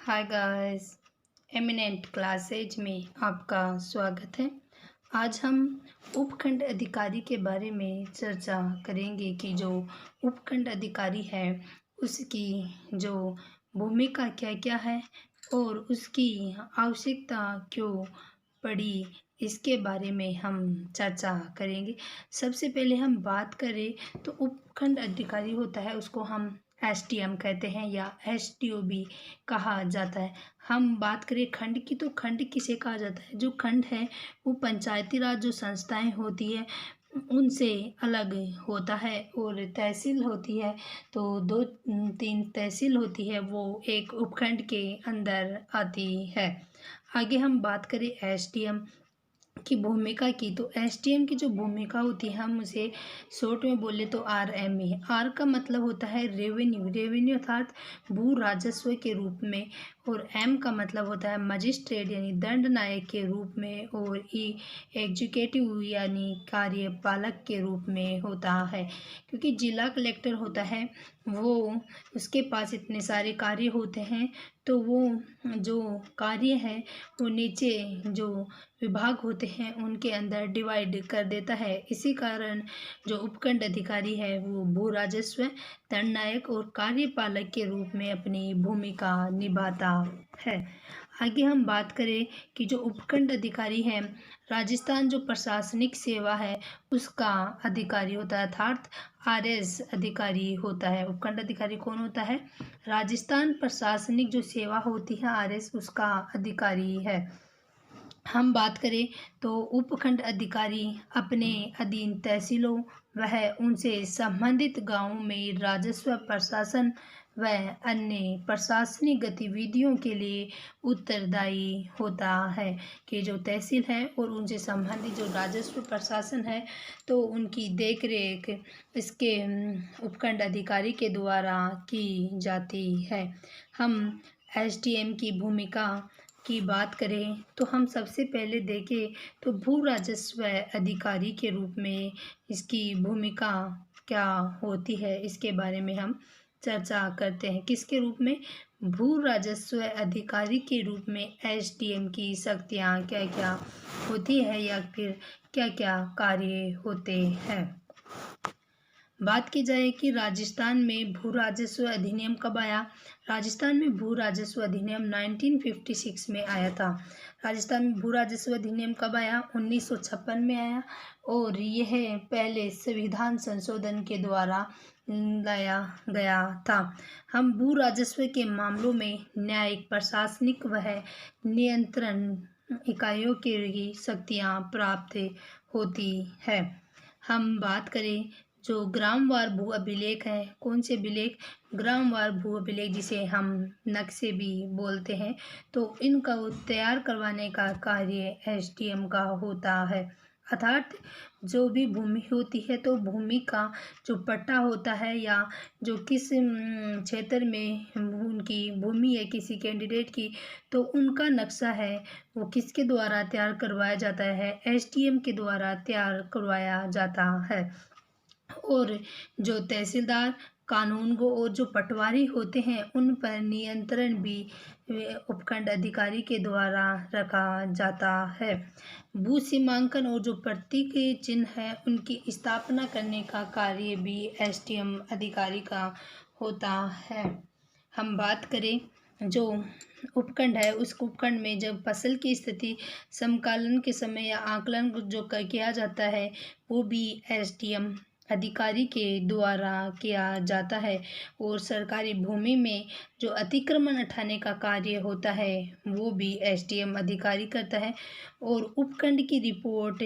Hi guys, eminent classes में आपका स्वागत है। आज हम उपखंड अधिकारी के बारे में चर्चा करेंगे कि जो उपखंड अधिकारी है उसकी जो भूमिका क्या क्या है और उसकी आवश्यकता क्यों पड़ी, इसके बारे में हम चर्चा करेंगे। सबसे पहले हम बात करें तो उपखंड अधिकारी होता है, उसको हम एसटीएम कहते हैं या एसटीओ भी कहा जाता है। हम बात करें खंड की, तो खंड किसे कहा जाता है? जो खंड है वो पंचायती राज जो संस्थाएं होती है उनसे अलग होता है। और तहसील होती है तो दो तीन तहसील होती है, वो एक उपखंड के अंदर आती है। आगे हम बात करें एसडीएम की भूमिका की, तो एसडीएम की जो भूमिका होती है हम उसे शॉर्ट में बोले तो आरएमए। आर का मतलब होता है रेवेन्यू अर्थात भू राजस्व के रूप में, और एम का मतलब होता है मजिस्ट्रेट यानी दंड नायक के रूप में, और ई एग्जीक्यूटिव यानी कार्यपालक के रूप में होता है। क्योंकि जिला कलेक्टर होता है वो, उसके पास इतने सारे कार्य होते हैं, तो वो जो कार्य है वो नीचे जो विभाग होते हैं उनके अंदर डिवाइड कर देता है। इसी कारण जो उपखंड अधिकारी है वो भू राजस्व, दंड नायक और कार्यपालक के रूप में अपनी भूमिका निभाता है। आगे हम बात करें कि जो उपखंड अधिकारी है राजस्थान जो प्रशासनिक सेवा है उसका अधिकारी होता है, अर्थात आरएस अधिकारी होता है। उपखंड अधिकारी कौन होता है? राजस्थान प्रशासनिक जो सेवा होती है आरएस, उसका अधिकारी है। हम बात करें तो उपखंड अधिकारी अपने अधीन तहसीलों वह उनसे संबंधित गांवों में राजस्व प्रशासन व अन्य प्रशासनिक गतिविधियों के लिए उत्तरदायी होता है। कि जो तहसील है और उनसे संबंधित जो राजस्व प्रशासन है तो उनकी देखरेख इसके उपखंड अधिकारी के द्वारा की जाती है। हम एसडीएम की भूमिका की बात करें तो हम सबसे पहले देखें तो भू राजस्व अधिकारी के रूप में इसकी भूमिका क्या होती है, इसके बारे में हम चर्चा करते हैं। किसके रूप में? भू राजस्व अधिकारी के रूप में एसडीएम की शक्तियाँ क्या क्या होती है या फिर क्या क्या कार्य होते हैं। बात की जाए कि राजस्थान में भू राजस्व अधिनियम कब आया? राजस्थान में भू राजस्व अधिनियम 1956 में आया था। राजस्थान में भू राजस्व अधिनियम कब आया? 1956 में आया, और यह पहले संविधान संशोधन के द्वारा लाया गया था। हम भू राजस्व के मामलों में न्यायिक, प्रशासनिक व नियंत्रण इकाइयों की शक्तियाँ प्राप्त होती है। हम बात करें जो ग्रामवार भू अभिलेख है, कौन से अभिलेख? ग्रामवार भू अभिलेख, जिसे हम नक्शे भी बोलते हैं, तो इनका तैयार करवाने का कार्य एसडीएम का होता है। अर्थात जो भी भूमि होती है तो भूमि का जो पट्टा होता है या जो किस क्षेत्र में उनकी भूमि है किसी कैंडिडेट की, तो उनका नक्शा है वो किसके द्वारा तैयार करवाया जाता है? एसडीएम के द्वारा तैयार करवाया जाता है। और जो तहसीलदार, कानूनगो और जो पटवारी होते हैं उन पर नियंत्रण भी उपखंड अधिकारी के द्वारा रखा जाता है। भू सीमांकन और जो प्रतीक चिन्ह है उनकी स्थापना करने का कार्य भी एसडीएम अधिकारी का होता है। हम बात करें जो उपखंड है, उस उपखंड में जब फसल की स्थिति समकालन के समय या आकलन जो किया जाता है वो भी एसडीएम अधिकारी के द्वारा किया जाता है। और सरकारी भूमि में जो अतिक्रमण हटाने का कार्य होता है वो भी एसडीएम अधिकारी करता है। और उपखंड की रिपोर्ट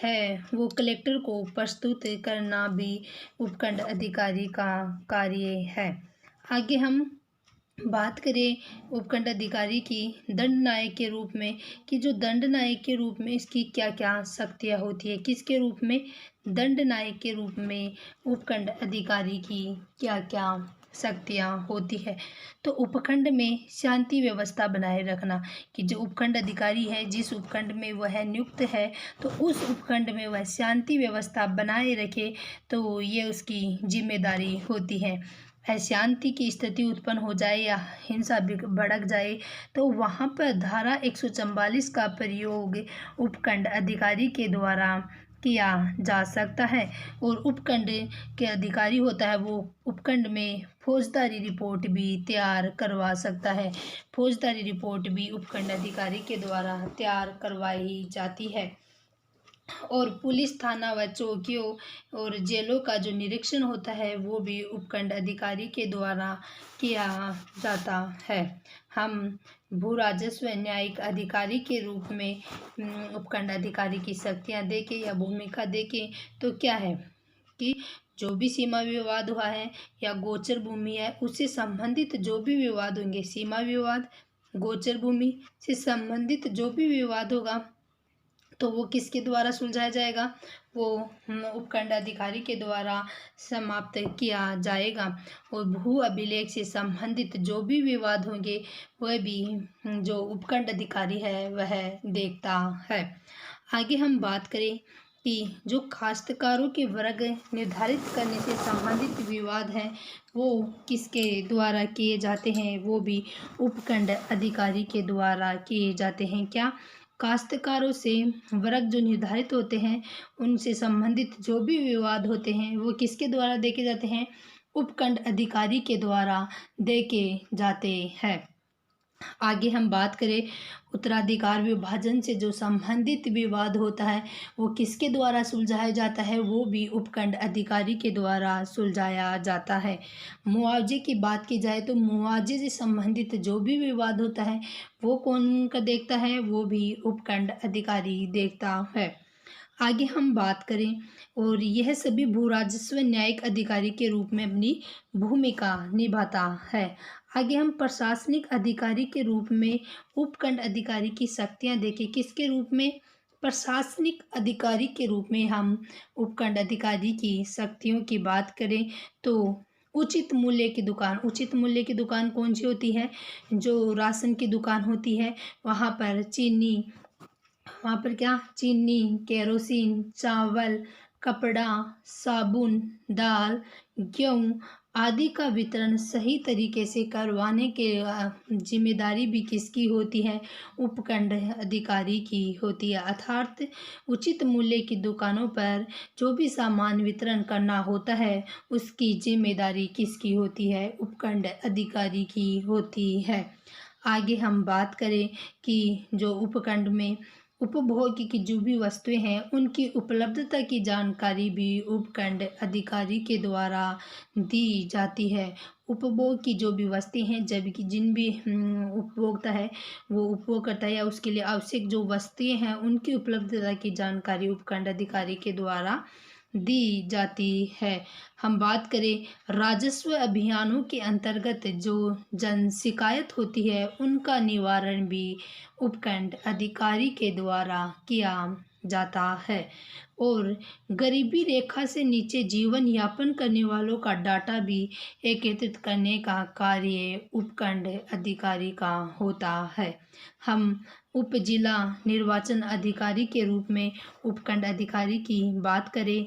है वो कलेक्टर को प्रस्तुत करना भी उपखंड अधिकारी का कार्य है। आगे हम बात करें उपखंड अधिकारी की दंड नायक के रूप में, कि जो दंड नायक के रूप में इसकी क्या क्या शक्तियाँ होती है। किसके रूप में? दंड नायक के रूप में उपखंड अधिकारी की क्या क्या शक्तियाँ होती है। तो उपखंड में शांति व्यवस्था बनाए रखना, कि जो उपखंड अधिकारी है जिस उपखंड में वह नियुक्त है तो उस उपखंड में वह शांति व्यवस्था बनाए रखे, तो ये उसकी जिम्मेदारी होती है। अशांति की स्थिति उत्पन्न हो जाए या हिंसा भड़क जाए तो वहाँ पर धारा 144 का प्रयोग उपखंड अधिकारी के द्वारा किया जा सकता है। और उपखंड के अधिकारी होता है वो उपखंड में फौजदारी रिपोर्ट भी तैयार करवा सकता है। फौजदारी रिपोर्ट भी उपखंड अधिकारी के द्वारा तैयार करवाई जाती है। और पुलिस थाना व चौकियों और जेलों का जो निरीक्षण होता है वो भी उपखंड अधिकारी के द्वारा किया जाता है। हम भू राजस्व न्यायिक अधिकारी के रूप में उपखंड अधिकारी की शक्तियां देखें या भूमिका देखें तो क्या है कि जो भी सीमा विवाद हुआ है या गोचर भूमि है उससे संबंधित जो भी विवाद होंगे, सीमा विवाद, गोचर भूमि से संबंधित जो भी विवाद होगा तो वो किसके द्वारा सुलझाया जाएगा, वो उपखंड अधिकारी के द्वारा समाप्त किया जाएगा। और भू अभिलेख से संबंधित जो भी विवाद होंगे वह भी जो उपखंड अधिकारी है वह देखता है। आगे हम बात करें कि जो काश्तकारों के वर्ग निर्धारित करने से संबंधित विवाद हैं वो किसके द्वारा किए जाते हैं, वो भी उपखंड अधिकारी के द्वारा किए जाते हैं। क्या काश्तकारों से वर्ग जो निर्धारित होते हैं उनसे संबंधित जो भी विवाद होते हैं वो किसके द्वारा देखे जाते हैं, उपखंड अधिकारी के द्वारा देखे जाते हैं। आगे हम बात करें उत्तराधिकार विभाजन से जो संबंधित विवाद होता है वो किसके द्वारा सुलझाया जाता है, वो भी उपखंड अधिकारी के द्वारा सुलझाया जाता है। मुआवजे की बात की जाए तो मुआवजे से संबंधित जो भी विवाद होता है वो कौन का देखता है, वो भी उपखंड अधिकारी देखता है। आगे हम बात करें और यह सभी भू राजस्व न्यायिक अधिकारी के रूप में अपनी भूमिका निभाता है। आगे हम प्रशासनिक अधिकारी के रूप में उपखंड अधिकारी की शक्तियां देखें। किसके रूप में, प्रशासनिक अधिकारी के रूप में हम उपखंड अधिकारी की शक्तियों की बात करें तो उचित मूल्य की दुकान, उचित मूल्य की दुकान कौन सी होती है, जो राशन की दुकान होती है वहाँ पर चीनी, केरोसिन, चावल, कपड़ा, साबुन, दाल, गेहूँ आदि का वितरण सही तरीके से करवाने के जिम्मेदारी भी किसकी होती है, उपखंड अधिकारी की होती है। अर्थात उचित मूल्य की दुकानों पर जो भी सामान वितरण करना होता है उसकी जिम्मेदारी किसकी होती है, उपखंड अधिकारी की होती है। आगे हम बात करें कि जो उपखंड में उपभोग की जो भी वस्तुएं हैं उनकी उपलब्धता की जानकारी भी उपखंड अधिकारी के द्वारा दी जाती है। उपभोग की जो भी वस्तुएं हैं, जबकि जिन भी उपभोक्ता है वो उपभोग करता है या उसके लिए आवश्यक जो वस्तुएं हैं उनकी उपलब्धता की जानकारी उपखंड अधिकारी के द्वारा दी जाती है। हम बात करें राजस्व अभियानों के अंतर्गत जो जन शिकायत होती है उनका निवारण भी उपखंड अधिकारी के द्वारा किया जाता है। और गरीबी रेखा से नीचे जीवन यापन करने वालों का डाटा भी एकत्रित करने का कार्य उपखंड अधिकारी का होता है। हम उप जिला निर्वाचन अधिकारी के रूप में उपखंड अधिकारी की बात करें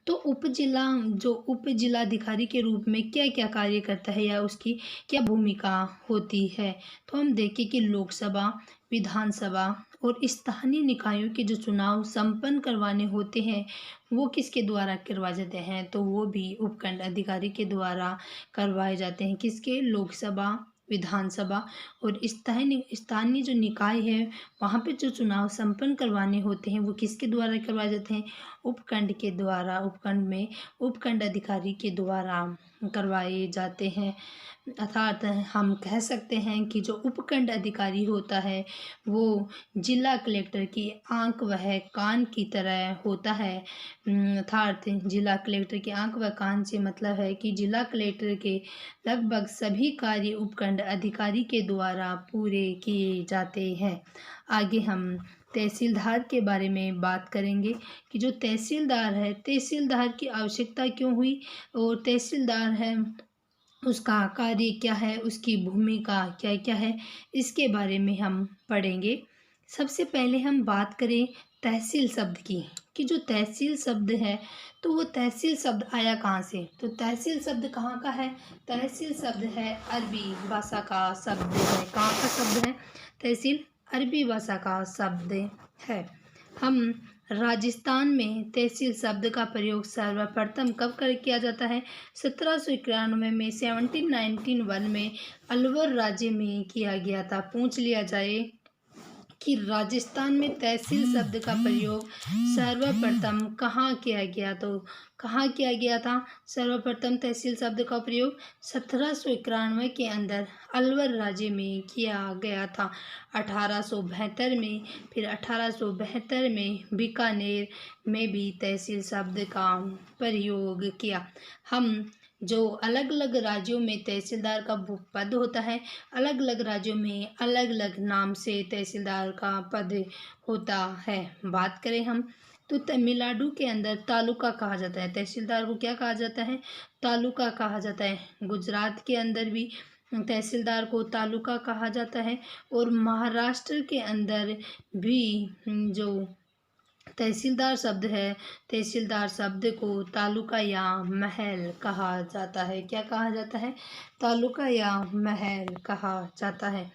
तो उप जिलाधिकारी के रूप में क्या क्या कार्य करता है या उसकी क्या भूमिका होती है, तो हम देखें कि लोकसभा, विधानसभा और स्थानीय निकायों के जो चुनाव संपन्न करवाने होते हैं वो किसके द्वारा करवाए जाते हैं, तो वो भी उपखंड अधिकारी के द्वारा करवाए जाते हैं। किसके, लोकसभा, विधानसभा और स्थानीय जो निकाय है वहाँ पे जो चुनाव संपन्न करवाने होते हैं वो किसके द्वारा करवाए जाते हैं, उपखंड के द्वारा, उपखंड में उपखंड अधिकारी के द्वारा करवाए जाते हैं। अर्थात हम कह सकते हैं कि जो उपखंड अधिकारी होता है वो जिला कलेक्टर की आंख व कान की तरह होता है। अर्थात जिला कलेक्टर की आंख व कान से मतलब है कि जिला कलेक्टर के लगभग सभी कार्य उपखंड अधिकारी के द्वारा पूरे किए जाते हैं। आगे हम तहसीलदार के बारे में बात करेंगे कि जो तहसीलदार है, तहसीलदार की आवश्यकता क्यों हुई और तहसीलदार है उसका कार्य क्या है, उसकी भूमिका क्या क्या है, इसके बारे में हम पढ़ेंगे। सबसे पहले हम बात करें तहसील शब्द की, कि जो तहसील शब्द है तो वो तहसील शब्द आया कहाँ से। तो तहसील शब्द कहाँ का है। तहसील शब्द है अरबी भाषा का शब्द है। कहाँ का शब्द है तहसील। अरबी भाषा का शब्द है। हम राजस्थान में तहसील शब्द का प्रयोग सर्वप्रथम कब कर किया जाता है। 1791 में 1791 में अलवर राज्य में किया गया था। पूछ लिया जाए कि राजस्थान में तहसील शब्द का प्रयोग सर्वप्रथम कहाँ किया गया, तो कहाँ किया गया था सर्वप्रथम तहसील शब्द का प्रयोग 1791 के अंदर अलवर राज्य में किया गया था। 1872 में, फिर 1872 में बीकानेर में भी तहसील शब्द का प्रयोग किया। हम जो अलग अलग राज्यों में तहसीलदार का पद होता है, अलग अलग राज्यों में अलग अलग नाम से तहसीलदार का पद होता है। बात करें हम तो तमिलनाडु के अंदर तालुका कहा जाता है। तहसीलदार को क्या कहा जाता है, तालुका कहा जाता है। गुजरात के अंदर भी तहसीलदार को तालुका कहा जाता है। और महाराष्ट्र के अंदर भी जो तहसीलदार शब्द है, तहसीलदार शब्द को तालुका या महल कहा जाता है। क्या कहा जाता है, तालुका या महल कहा जाता है।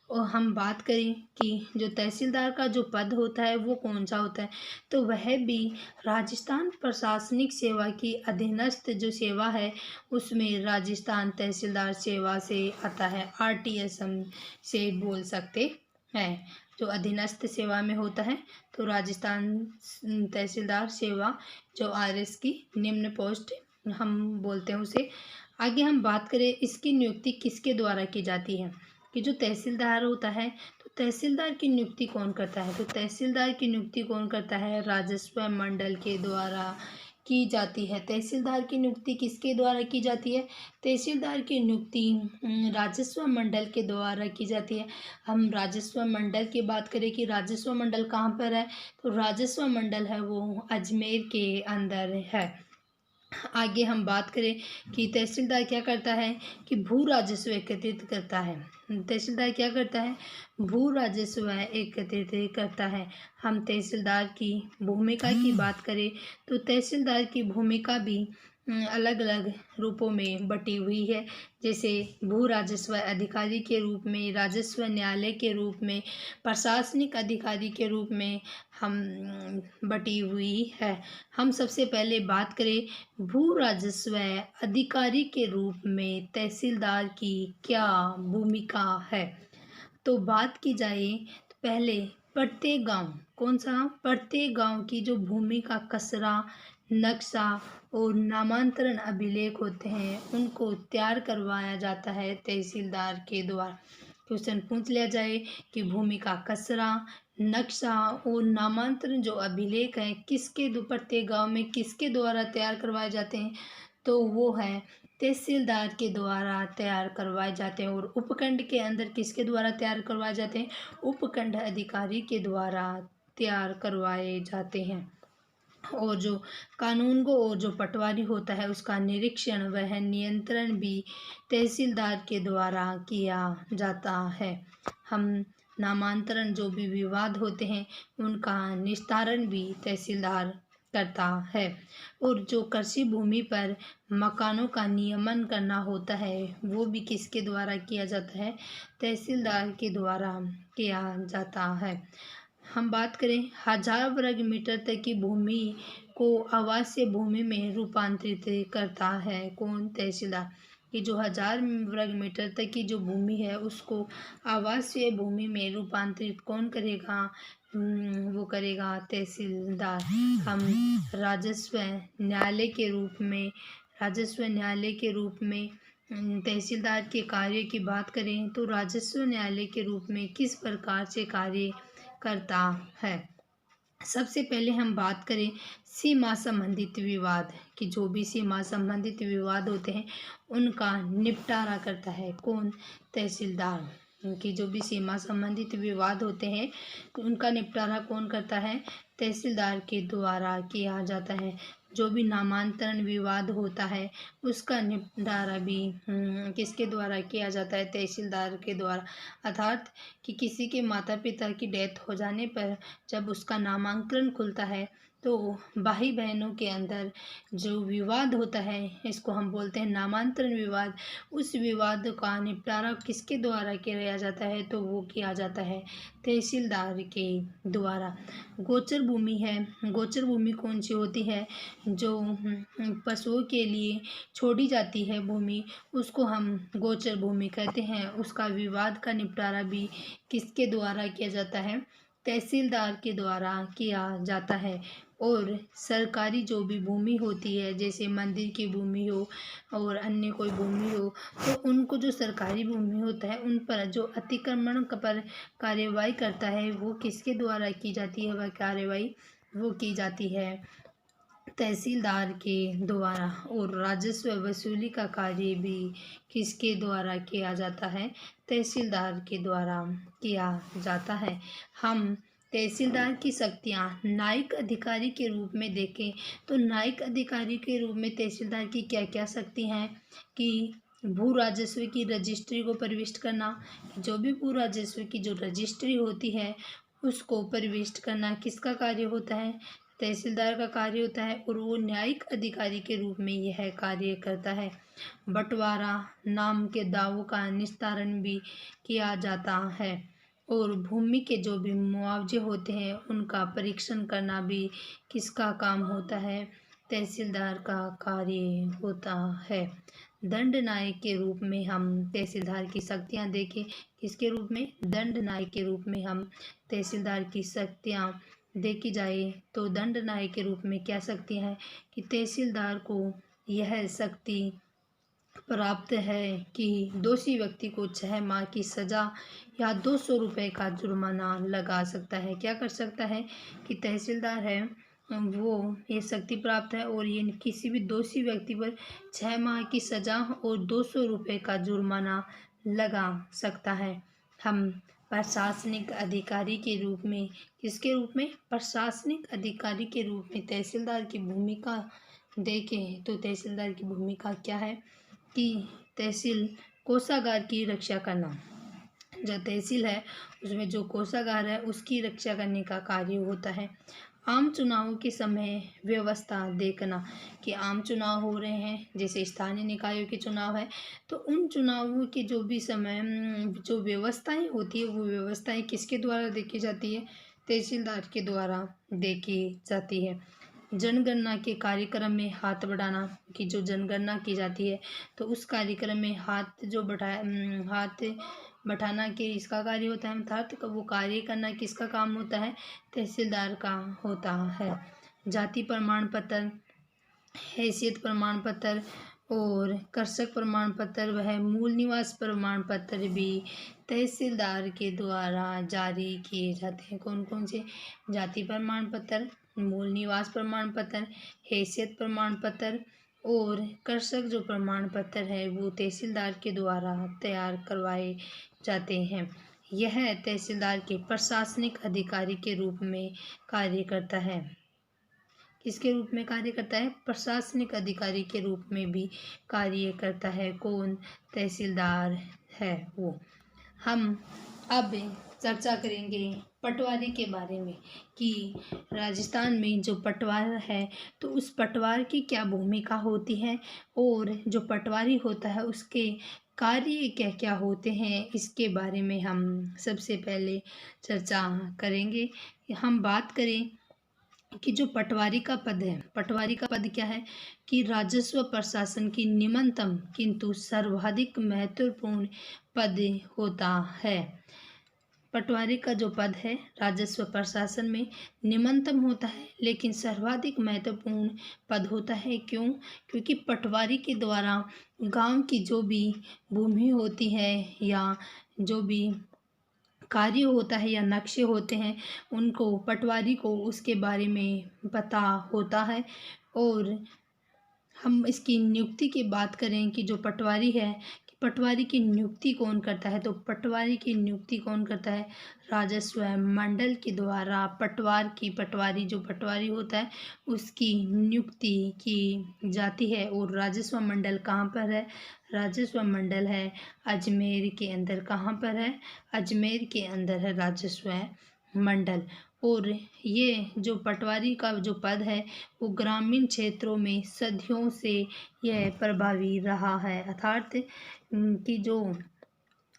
और हम बात करें कि जो तहसीलदार का जो पद होता है वो कौन सा होता है, तो वह भी राजस्थान प्रशासनिक सेवा की अधीनस्थ जो सेवा है उसमें राजस्थान तहसीलदार सेवा से आता है। RTS हम से बोल सकते हैं। जो अधीनस्थ सेवा में होता है तो राजस्थान तहसीलदार सेवा जो RS की निम्न पोस्ट हम बोलते हैं उसे। आगे हम बात करें इसकी नियुक्ति किसके द्वारा की जाती है, कि जो तहसीलदार होता है तो तहसीलदार की नियुक्ति कौन करता है। तो तहसीलदार की नियुक्ति कौन करता है, राजस्व मंडल के द्वारा की जाती है। तहसीलदार की नियुक्ति किसके द्वारा की जाती है, तहसीलदार की नियुक्ति राजस्व मंडल के द्वारा की जाती है। हम राजस्व मंडल की बात करें कि राजस्व मंडल कहाँ पर है, तो राजस्व मंडल है वो अजमेर के अंदर है। आगे हम बात करें कि तहसीलदार क्या करता है कि भू राजस्व एकत्रित करता है। तहसीलदार क्या करता है, भू राजस्व एकत्रित करता है। हम तहसीलदार की भूमिका की बात करें तो तहसीलदार की भूमिका भी अलग अलग रूपों में बटी हुई है। जैसे भू राजस्व अधिकारी के रूप में, राजस्व न्यायालय के रूप में, प्रशासनिक अधिकारी के रूप में हम बटी हुई है। हम सबसे पहले बात करें भू राजस्व अधिकारी के रूप में तहसीलदार की क्या भूमिका है। तो बात की जाए तो पहले प्रत्येक गांव, कौन सा, प्रत्येक गांव की जो भूमि का कसरा, नक्शा और नामांतरण अभिलेख होते हैं उनको तैयार करवाया जाता है तहसीलदार के द्वारा। क्वेश्चन पूछ लिया जाए कि भूमि का कसरा, नक्शा और नामांतरण जो अभिलेख हैं किसके प्रत्येक गांव में किसके द्वारा तैयार करवाए जाते हैं, तो वो है तहसीलदार के द्वारा तैयार करवाए जाते हैं। और उपखंड के अंदर किसके द्वारा तैयार करवाए जाते हैं, उपखंड अधिकारी के द्वारा तैयार करवाए जाते हैं। और जो कानून को और जो पटवारी होता है उसका निरीक्षण वह नियंत्रण भी तहसीलदार के द्वारा किया जाता है। हम नामांतरण जो भी विवाद होते हैं उनका निस्तारण भी तहसीलदार करता है। और जो कृषि भूमि पर मकानों का नियमन करना होता है वो भी किसके द्वारा किया जाता है, तहसीलदार के द्वारा किया जाता है। हम बात करें 1000 वर्ग मीटर तक की भूमि को आवासीय भूमि में रूपांतरित करता है कौन, तहसीलदार। कि जो 1000 वर्ग मीटर तक की जो भूमि है उसको आवासीय भूमि में रूपांतरित कौन करेगा, वो करेगा तहसीलदार। हम राजस्व न्यायालय के रूप में, राजस्व न्यायालय के रूप में तहसीलदार के कार्य की बात करें तो राजस्व न्यायालय के रूप में किस प्रकार से कार्य करता है। सबसे पहले हम बात करें सीमा संबंधित विवाद, कि जो भी सीमा संबंधित विवाद होते हैं उनका निपटारा करता है कौन, तहसीलदार। कि जो भी सीमा संबंधित विवाद होते हैं उनका निपटारा कौन करता है, तहसीलदार के द्वारा किया जाता है। जो भी नामांतरण विवाद होता है उसका निपटारा भी किसके द्वारा किया जाता है? तहसीलदार के द्वारा। अर्थात कि किसी के माता पिता की डेथ हो जाने पर जब उसका नामांकन खुलता है तो भाई बहनों के अंदर जो विवाद होता है इसको हम बोलते हैं नामांतरण विवाद। उस विवाद का निपटारा किसके द्वारा किया जाता है? तो वो किया जाता है तहसीलदार के द्वारा। गोचर भूमि है, गोचर भूमि कौन सी होती है? जो पशुओं के लिए छोड़ी जाती है भूमि, उसको हम गोचर भूमि कहते हैं। उसका विवाद का निपटारा भी किसके द्वारा किया जाता है? तहसीलदार के द्वारा किया जाता है। और सरकारी जो भी भूमि होती है, जैसे मंदिर की भूमि हो और अन्य कोई भूमि हो, तो उनको जो सरकारी भूमि होता है उन पर जो अतिक्रमण पर कार्यवाही करता है वो किसके द्वारा की जाती है? वह कार्यवाही वो की जाती है तहसीलदार के द्वारा। और राजस्व वसूली का कार्य भी किसके द्वारा किया जाता है? तहसीलदार के द्वारा किया जाता है। हम तहसीलदार की शक्तियाँ न्यायिक अधिकारी के रूप में देखें तो न्यायिक अधिकारी के रूप में तहसीलदार की क्या क्या शक्ति हैं? कि भू राजस्व की रजिस्ट्री को प्रविष्ट करना, जो भी भू राजस्व की जो रजिस्ट्री होती है उसको प्रविष्ट करना किसका कार्य होता है? तहसीलदार का कार्य होता है। और वो न्यायिक अधिकारी के रूप में यह कार्य करता है। बंटवारा नाम के दावों का निस्तारण भी किया जाता है। और भूमि के जो भी मुआवजे होते हैं उनका परीक्षण करना भी किसका काम होता है? तहसीलदार का कार्य होता है। दंड नायक के रूप में हम तहसीलदार की शक्तियाँ देखें, किसके रूप में? दंड नायक के रूप में हम तहसीलदार की शक्तियाँ देखी जाए तो दंड नायक के रूप में क्या शक्ति है? कि तहसीलदार को यह शक्ति प्राप्त है कि दोषी व्यक्ति को 6 माह की सज़ा या 200 रुपये का जुर्माना लगा सकता है। क्या कर सकता है? कि तहसीलदार है वो ये शक्ति प्राप्त है और ये किसी भी दोषी व्यक्ति पर 6 माह की सज़ा और 200 रुपये का जुर्माना लगा सकता है। हम प्रशासनिक अधिकारी के रूप में किसके रूप में? प्रशासनिक अधिकारी के रूप में तहसीलदार की भूमिका देखें तो तहसीलदार की भूमिका क्या है? कि तहसील कोषागार की रक्षा करना। जो तहसील है उसमें जो कोषागार है उसकी रक्षा करने का कार्य होता है। आम चुनावों के समय व्यवस्था देखना कि आम चुनाव हो रहे हैं, जैसे स्थानीय निकायों के चुनाव है तो उन चुनावों के जो भी समय जो व्यवस्थाएं होती है वो व्यवस्थाएं किसके द्वारा देखी जाती है? तहसीलदार के द्वारा देखी जाती है। जनगणना के कार्यक्रम में हाथ बढ़ाना कि जो जनगणना की जाती है तो उस कार्यक्रम में हाथ बैठाना के इसका कार्य होता है। अर्थात वो कार्य करना किसका काम होता है? तहसीलदार का होता है। जाति प्रमाण पत्र, हैसियत प्रमाण पत्र और कृषक प्रमाण पत्र वह मूल निवास प्रमाण पत्र भी तहसीलदार के द्वारा जारी किए जाते हैं। कौन कौन से? जाति प्रमाण पत्र, मूल निवास प्रमाण पत्र, हैसियत प्रमाण पत्र और कृषक जो प्रमाण पत्र है वो तहसीलदार के द्वारा तैयार करवाए जाते हैं। यह तहसीलदार के प्रशासनिक अधिकारी के रूप में कार्य करता है। किसके रूप में कार्य करता है? प्रशासनिक अधिकारी के रूप में भी कार्य करता है। कौन? तहसीलदार है वो। हम अब चर्चा करेंगे पटवारी के बारे में कि राजस्थान में जो पटवार है तो उस पटवार की क्या भूमिका होती है और जो पटवारी होता है उसके कार्य क्या क्या होते हैं, इसके बारे में हम सबसे पहले चर्चा करेंगे। हम बात करें कि जो पटवारी का पद है, पटवारी का पद क्या है? कि राजस्व प्रशासन की निम्नतम किंतु सर्वाधिक महत्वपूर्ण पद होता है। पटवारी का जो पद है राजस्व प्रशासन में निम्नतम होता है लेकिन सर्वाधिक महत्वपूर्ण पद होता है। क्यों? क्योंकि पटवारी के द्वारा गांव की जो भी भूमि होती है या जो भी कार्य होता है या नक्शे होते हैं उनको पटवारी को उसके बारे में पता होता है। और हम इसकी नियुक्ति की बात करें कि जो पटवारी है कि पटवारी की नियुक्ति कौन करता है? तो पटवारी की नियुक्ति कौन करता है? राजस्व मंडल के द्वारा पटवारी जो पटवारी होता है उसकी नियुक्ति की जाती है। और राजस्व मंडल कहाँ पर है? राजस्व मंडल है अजमेर के अंदर। कहाँ पर है? अजमेर के अंदर है राजस्व मंडल। और ये जो पटवारी का जो पद है वो ग्रामीण क्षेत्रों में सदियों से यह प्रभावी रहा है। अर्थात कि जो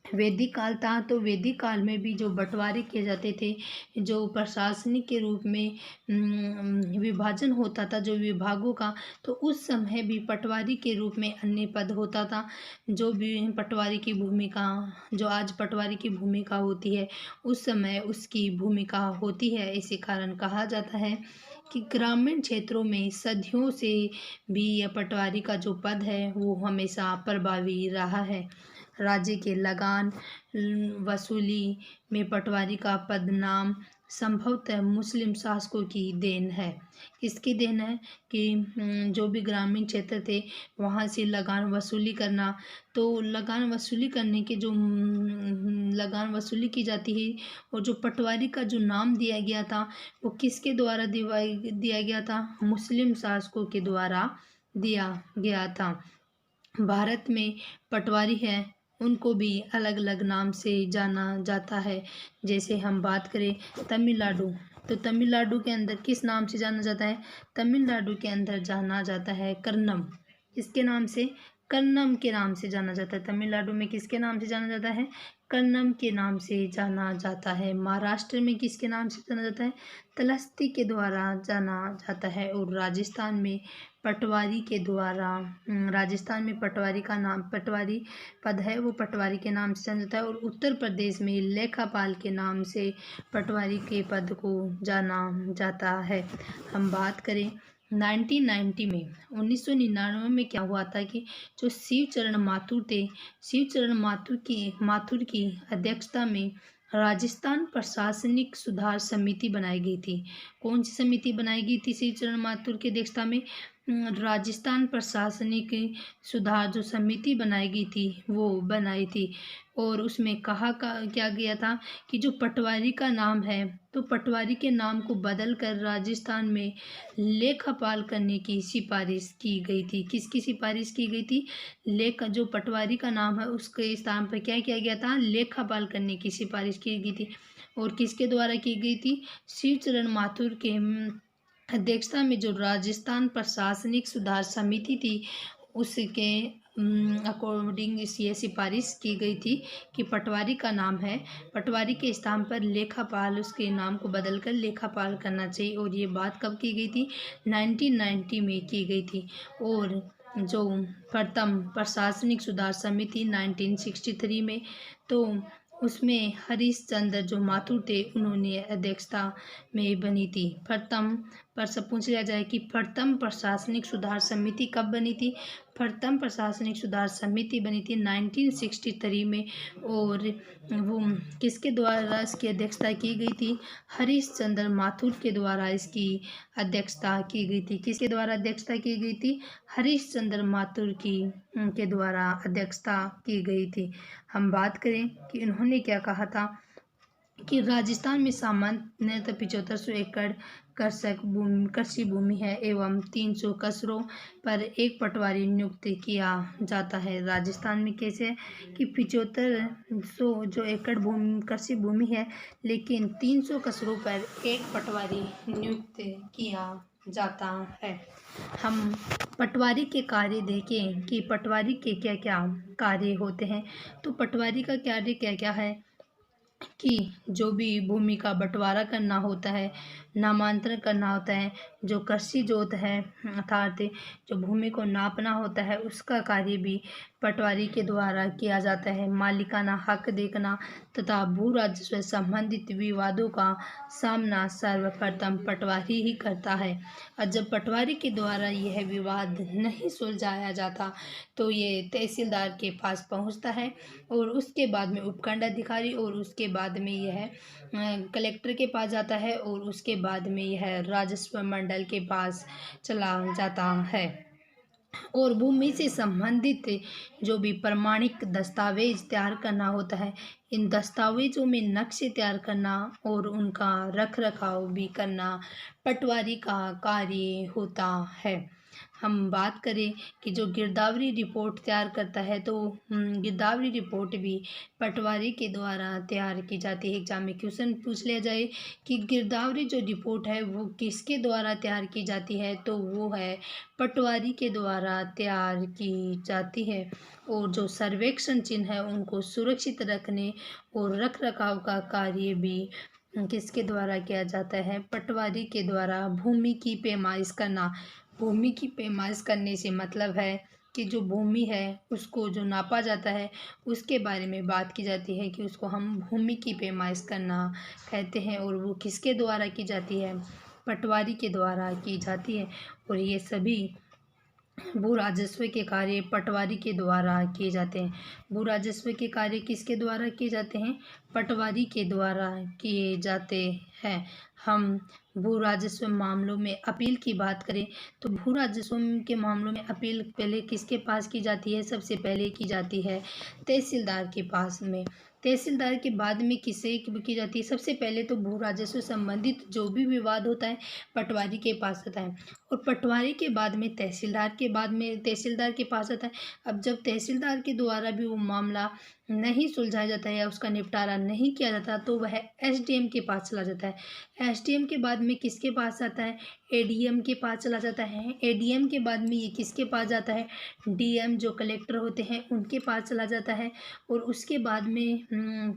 वैदिक काल था तो वैदिक काल में भी जो बंटवारे किए जाते थे, जो प्रशासनिक के रूप में विभाजन होता था जो विभागों का, तो उस समय भी पटवारी के रूप में अन्य पद होता था। जो भी पटवारी की भूमिका, जो आज पटवारी की भूमिका होती है उस समय उसकी भूमिका होती है। इसी कारण कहा जाता है कि ग्रामीण क्षेत्रों में सदियों से भी यह पटवारी का जो पद है वो हमेशा प्रभावी रहा है। राज्य के लगान वसूली में पटवारी का पदनाम संभवतः मुस्लिम शासकों की देन है। किसकी देन है? कि जो भी ग्रामीण क्षेत्र थे वहाँ से लगान वसूली करना, तो लगान वसूली करने के जो लगान वसूली की जाती है और जो पटवारी का जो नाम दिया गया था वो किसके द्वारा दिया गया था? मुस्लिम शासकों के द्वारा दिया गया था। भारत में पटवारी है उनको भी अलग अलग नाम से जाना जाता है। जैसे हम बात करें तमिलनाडु, तो तमिलनाडु के अंदर किस नाम से जाना जाता है? तमिलनाडु के अंदर जाना जाता है कर्नम। किसके नाम से? कर्नम के नाम से जाना जाता है। तमिलनाडु में किसके नाम से जाना जाता है? कर्नम के नाम से जाना जाता है। महाराष्ट्र में किसके नाम से जाना जाता है? तलस्ती के द्वारा जाना जाता है। और राजस्थान में पटवारी के द्वारा राजस्थान में पटवारी का नाम, पटवारी पद है वो पटवारी के नाम से जाना जाता है। और उत्तर प्रदेश में लेखापाल के नाम से पटवारी के पद को जाना जाता है। हम बात करें 1999 में 1999 में क्या हुआ था कि जो शिवचरण माथुर थे, शिवचरण माथुर की अध्यक्षता में राजस्थान प्रशासनिक सुधार समिति बनाई गई थी। कौन सी समिति बनाई गई थी शिवचरण माथुर की अध्यक्षता में? राजस्थान प्रशासनिक सुधार जो समिति बनाई गई थी वो बनाई थी। और उसमें क्या गया था कि जो पटवारी का नाम है तो पटवारी के नाम को बदल कर राजस्थान में लेखापाल करने की सिफारिश की गई थी। किसकी सिफारिश की गई थी? जो पटवारी का नाम है उसके स्थान पर क्या किया गया था? लेखापाल करने की सिफारिश की गई थी। और किसके द्वारा की गई थी? शिवचरण माथुर के अध्यक्षता में जो राजस्थान प्रशासनिक सुधार समिति थी उसके अकॉर्डिंग ये सिफारिश की गई थी कि पटवारी का नाम है, पटवारी के स्थान पर लेखापाल, उसके नाम को बदलकर लेखापाल करना चाहिए। और ये बात कब की गई थी? 1990 में की गई थी। और जो प्रथम प्रशासनिक सुधार समिति 1963 में, तो उसमें हरीश चंद्र जो माथुर थे उन्होंने अध्यक्षता में बनी थी। प्रथम पर सब पूछा जाए कि प्रथम प्रशासनिक सुधार समिति कब बनी थी? प्रथम प्रशासनिक सुधार समिति बनी थी 1963 में। और वो किसके द्वारा इसकी अध्यक्षता की गई थी? हरीश चंद्र माथुर के द्वारा इसकी अध्यक्षता की गई थी। किसके द्वारा अध्यक्षता की गई थी? हरीश चंद्र माथुर के द्वारा अध्यक्षता की गई थी। हम बात करें कि इन्होंने क्या कहा था कि राजस्थान में सामान्यतः 7500 एकड़ कृषि भूमि है एवं 300 कसरों पर एक पटवारी नियुक्त किया जाता है। राजस्थान में कैसे है कि 7500 जो एकड़ कृषि भूमि है लेकिन 300 कसरों पर एक पटवारी नियुक्त किया जाता है। हम पटवारी के कार्य देखें कि पटवारी के क्या क्या कार्य होते हैं। तो पटवारी का कार्य क्या क्या है कि जो भी भूमि का बंटवारा करना होता है, नामांतरण करना होता है, जो कृषि जोत है अर्थात जो भूमि को नापना होता है उसका कार्य भी पटवारी के द्वारा किया जाता है। मालिकाना हक देखना तथा भू राजस्व संबंधित विवादों का सामना सर्वप्रथम पटवारी ही करता है। और जब पटवारी के द्वारा यह विवाद नहीं सुलझाया जाता तो ये तहसीलदार के पास पहुंचता है और उसके बाद में उपखंड अधिकारी और उसके बाद में यह कलेक्टर के पास जाता है और उसके बाद में यह राजस्व मंडल के पास चला जाता है। और भूमि से संबंधित जो भी प्रमाणिक दस्तावेज तैयार करना होता है, इन दस्तावेजों में नक्शे तैयार करना और उनका रख रखाव भी करना पटवारी का कार्य होता है। हम बात करें कि जो गिरदावरी रिपोर्ट तैयार करता है, तो गिरदावरी रिपोर्ट भी पटवारी के द्वारा तैयार की जाती है। एग्जाम में क्वेश्चन पूछ लिया जाए कि गिरदावरी जो रिपोर्ट है वो किसके द्वारा तैयार की जाती है, तो वो है पटवारी के द्वारा तैयार की जाती है। और जो सर्वेक्षण चिन्ह है उनको सुरक्षित रखने और रख रखाव का कार्य भी किसके द्वारा किया जाता है, पटवारी के द्वारा। भूमि की पैमाइश करना, भूमि की पैमाइश करने से मतलब है कि जो भूमि है उसको जो नापा जाता है उसके बारे में बात की जाती है कि उसको हम भूमि की पैमाइश करना कहते हैं। और वो किसके द्वारा की जाती है, पटवारी के द्वारा की जाती है। और ये सभी भू राजस्व के कार्य पटवारी के द्वारा किए जाते हैं। भू राजस्व के कार्य किसके द्वारा किए जाते हैं, पटवारी के द्वारा किए जाते हैं। हम भू राजस्व मामलों में अपील की बात करें तो भू राजस्व के मामलों में अपील पहले किसके पास की जाती है, सबसे पहले की जाती है तहसीलदार के पास में। तहसीलदार के बाद में किसे की जाती है, सबसे पहले तो भू राजस्व संबंधित जो भी विवाद होता है पटवारी के पास आता है। और पटवारी के बाद में तहसीलदार के बाद में तहसीलदार के पास आता है। अब जब तहसीलदार के द्वारा भी वो मामला नहीं सुलझाया जाता है या उसका निपटारा नहीं किया जाता तो वह एसडीएम के पास चला जाता है। एसडीएम के बाद में किसके पास आता है, एडीएम के पास चला जाता है। एडीएम के बाद में ये किसके पास जाता है, डीएम जो कलेक्टर होते हैं उनके पास चला जाता है। और उसके बाद में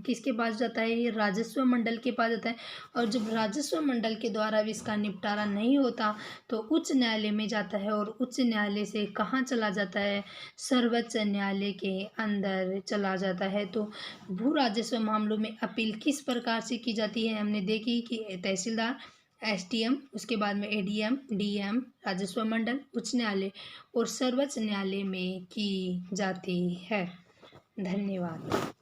किसके पास जाता है, ये राजस्व मंडल के पास जाता है। और जब राजस्व मंडल के द्वारा भी इसका निपटारा नहीं होता तो उच्च न्यायालय में जाता है। और उच्च न्यायालय से कहाँ चला जाता है, सर्वोच्च न्यायालय के अंदर चला जाता है। तो भू राजस्व मामलों में अपील किस प्रकार से की जाती है, हमने देखी कि तहसीलदार, एसडीएम, उसके बाद में एडीएम, डीएम, राजस्व मंडल, उच्च न्यायालय और सर्वोच्च न्यायालय में की जाती है। धन्यवाद।